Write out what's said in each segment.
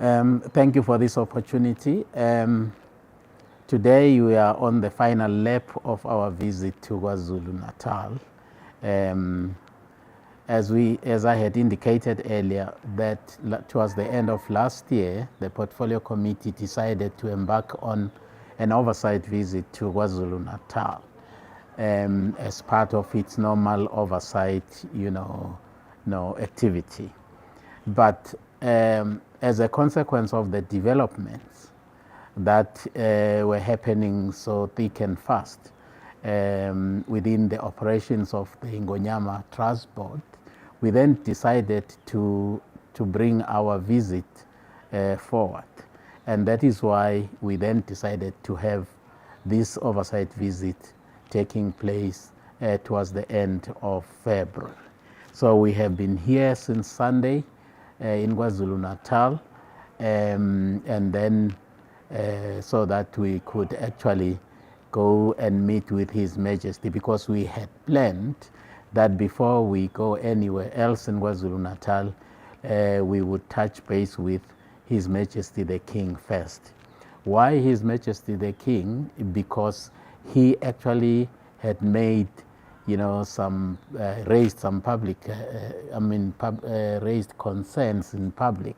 Thank you for this opportunity. Today we are on the final lap of our visit to KwaZulu-Natal. As I had indicated earlier, that towards the end of last year, the Portfolio Committee decided to embark on an oversight visit to KwaZulu-Natal as part of its normal oversight, activity. But as a consequence of the developments that were happening so thick and fast within the operations of the Ingonyama Trust Board, we then decided to bring our visit forward. And that is why we then decided to have this oversight visit taking place towards the end of February. So we have been here since Sunday in KwaZulu-Natal, and then so that we could actually go and meet with His Majesty, because we had planned that before we go anywhere else in KwaZulu-Natal, we would touch base with His Majesty the King first. Why His Majesty the King? Because he actually had made, raised some public, raised concerns in public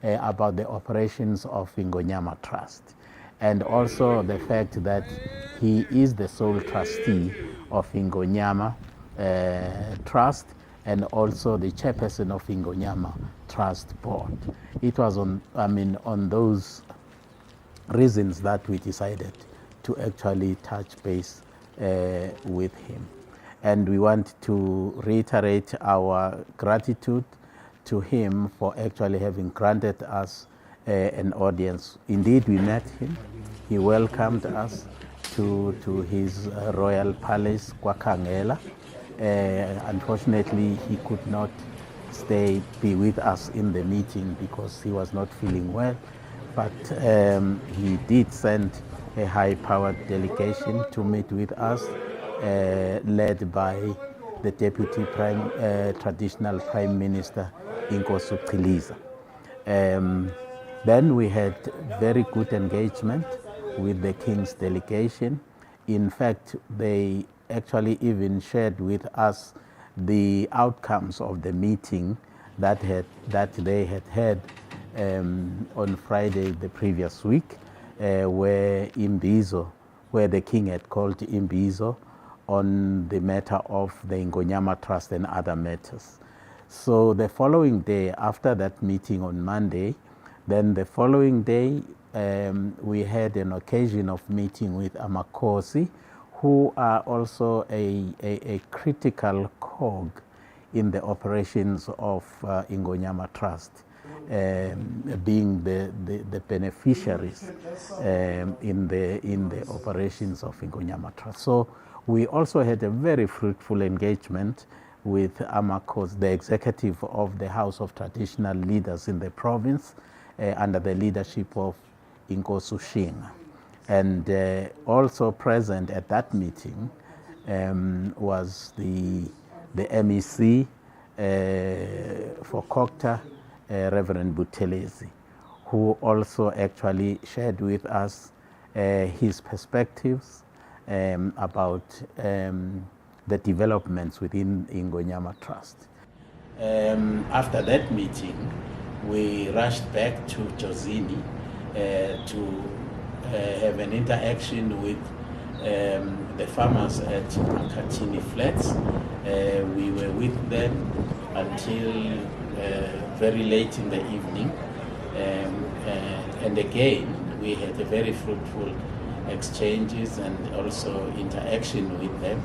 about the operations of Ingonyama Trust, and also the fact that he is the sole trustee of Ingonyama Trust and also the chairperson of Ingonyama Trust Board. It was on those reasons that we decided to actually touch base with him. And we want to reiterate our gratitude to him for actually having granted us an audience. Indeed, we met him. He welcomed us to his royal palace, KwaKhangela. Unfortunately, he could not be with us in the meeting because he was not feeling well. But he did send a high-powered delegation to meet with us, led by the Deputy Traditional Prime Minister, Inkosi Ciliza. Then we had very good engagement with the King's delegation. In fact, they actually even shared with us the outcomes of the meeting that they had had on Friday the previous week, where the King had called Imbizo on the matter of the Ingonyama Trust and other matters. So the following day, after that meeting on Monday, then the following day, we had an occasion of meeting with Amakosi, who are also a critical cog in the operations of Ingonyama Trust, being the beneficiaries in the operations of Ingonyama Trust. So we also had a very fruitful engagement with Amakosi, the executive of the House of Traditional Leaders in the province, under the leadership of Inkosi Shinga. And also present at that meeting was the MEC for Kokta, Reverend Buthelezi, who also actually shared with us his perspectives about the developments within Ingonyama Trust. After that meeting, we rushed back to Jozini to have an interaction with the farmers at Makatini Flats. We were with them until very late in the evening. And again, we had a very fruitful exchanges and also interaction with them.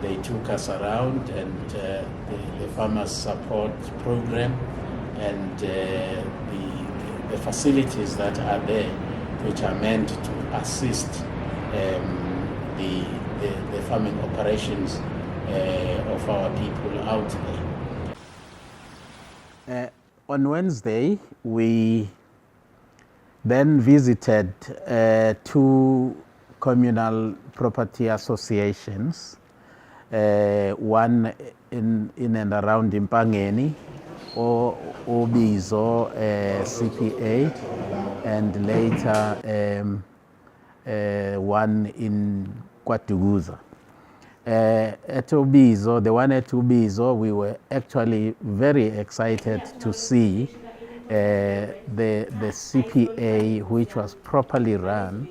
They took us around, and the Farmers Support Program and the facilities that are there, which are meant to assist the farming operations of our people out there. On Wednesday, we then visited two communal property associations, one in and around Mpangeni Obizo CPA, and later one in Kwatuguza. At Obizo, the one at Obizo, we were actually very excited to see the CPA, which was properly run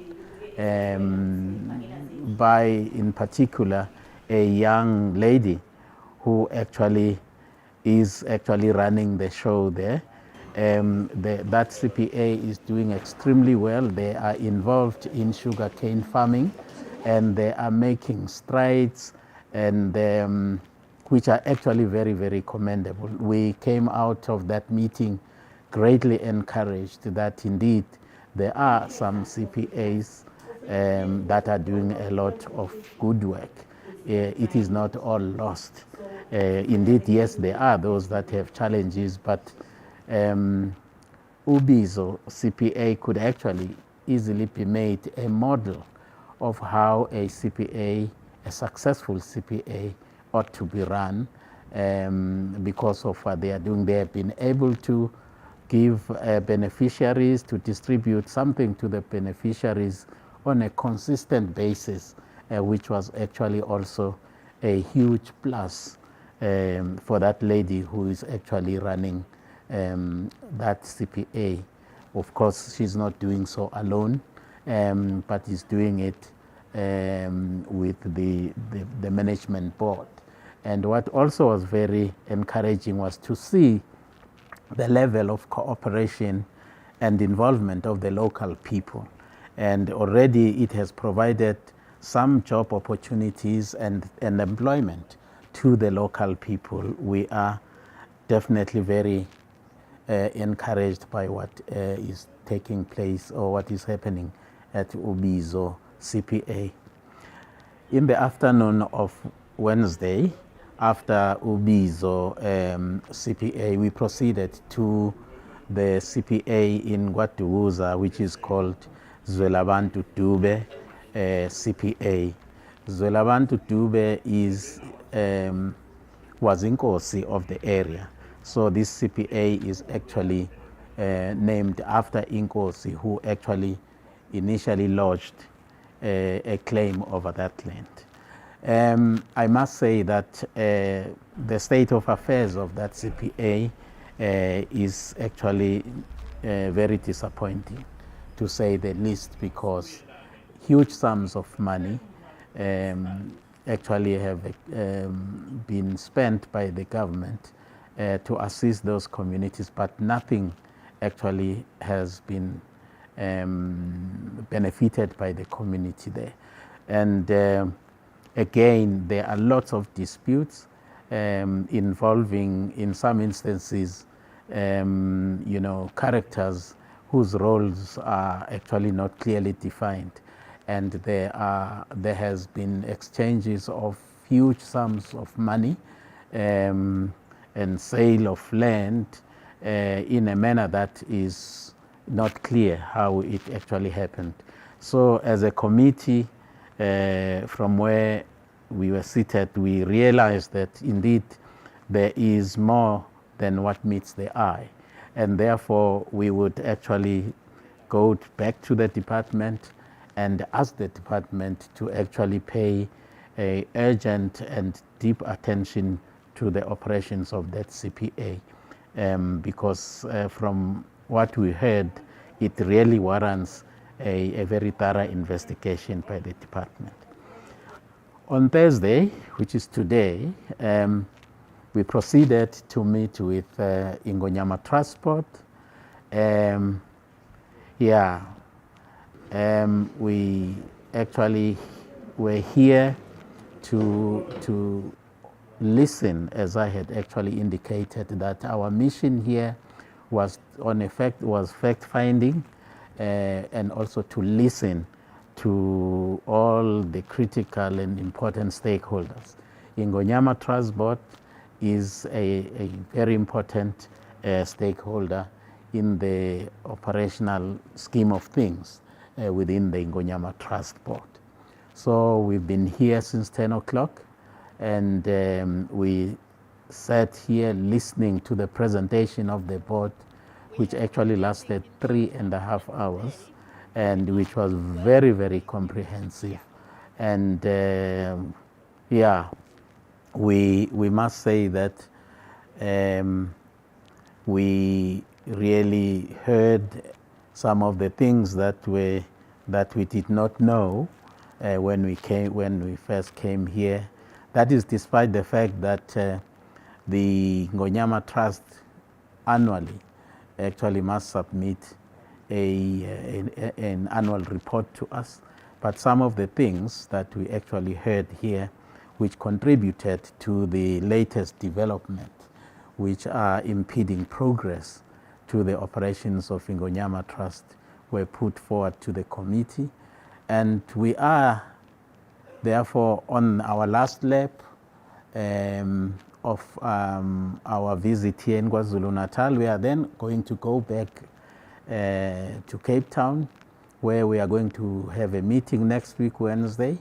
by, in particular, a young lady who actually is actually running the show there. That CPA is doing extremely well. They are involved in sugarcane farming, and they are making strides, and which are actually very, very commendable. We came out of that meeting greatly encouraged that indeed there are some CPAs that are doing a lot of good work. It is not all lost. Indeed, yes, there are those that have challenges, but Ubizo CPA could actually easily be made a model of how a CPA, a successful CPA, ought to be run because of what they are doing. They have been able to give beneficiaries, to distribute something to the beneficiaries on a consistent basis, which was actually also a huge plus for that lady who is actually running that CPA. Of course, she's not doing so alone, but is doing it with the management board. And what also was very encouraging was to see the level of cooperation and involvement of the local people. And already it has provided some job opportunities and employment to the local people. We are definitely very encouraged by what is taking place or what is happening at Ubizo CPA. In the afternoon of Wednesday, after Ubizo CPA, we proceeded to the CPA in Kwatuguza, which is called Zwelabantu Dube CPA. Zwelabantu Dube was inkosi of the area. So this CPA is actually named after Inkosi, who actually initially lodged a claim over that land. I must say that the state of affairs of that CPA is actually very disappointing, to say the least, because huge sums of money actually have been spent by the government to assist those communities, but nothing actually has been benefited by the community there. And again, there are lots of disputes involving, in some instances, characters whose roles are actually not clearly defined. And there has been exchanges of huge sums of money and sale of land in a manner that is not clear how it actually happened. So as a committee, from where we were seated, we realized that indeed there is more than what meets the eye. And therefore, we would actually go back to the department and ask the department to actually pay a urgent and deep attention to the operations of that CPA, because from what we heard, it really warrants a very thorough investigation by the department. On Thursday, which is today, we proceeded to meet with Ingonyama Transport. We actually were here to listen, as I had actually indicated, that our mission here was fact-finding and also to listen to all the critical and important stakeholders. Ingonyama Transport is a very important stakeholder in the operational scheme of things within the Ingonyama Transport. So we've been here since 10 o'clock, and we sat here listening to the presentation of the board, which actually lasted 3.5 hours, and which was very, very comprehensive. And yeah, we must say that we really heard some of the things that we did not know when we first came here. That is despite the fact that the Ngonyama Trust annually actually must submit an annual report to us. But some of the things that we actually heard here, which contributed to the latest development, which are impeding progress to the operations of Ngonyama Trust, were put forward to the committee. And we are therefore on our last lap of our visit here in KwaZulu-Natal. We are then going to go back to Cape Town, where we are going to have a meeting next week, Wednesday,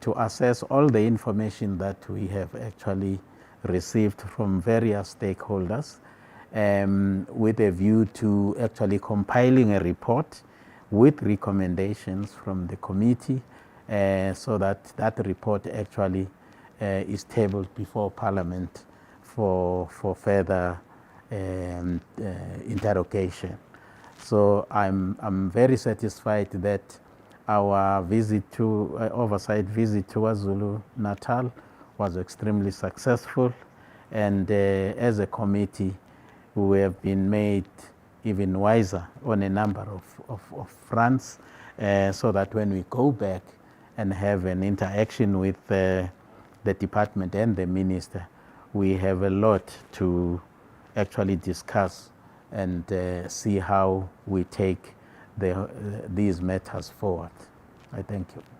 to assess all the information that we have actually received from various stakeholders, with a view to actually compiling a report with recommendations from the committee, so that that report actually is tabled before Parliament for further interrogation. So I'm very satisfied that our visit to oversight visit to KwaZulu-Natal was extremely successful, and as a committee we have been made even wiser on a number of fronts, so that when we go back and have an interaction with the department and the minister, we have a lot to actually discuss and see how we take these matters forward. I thank you.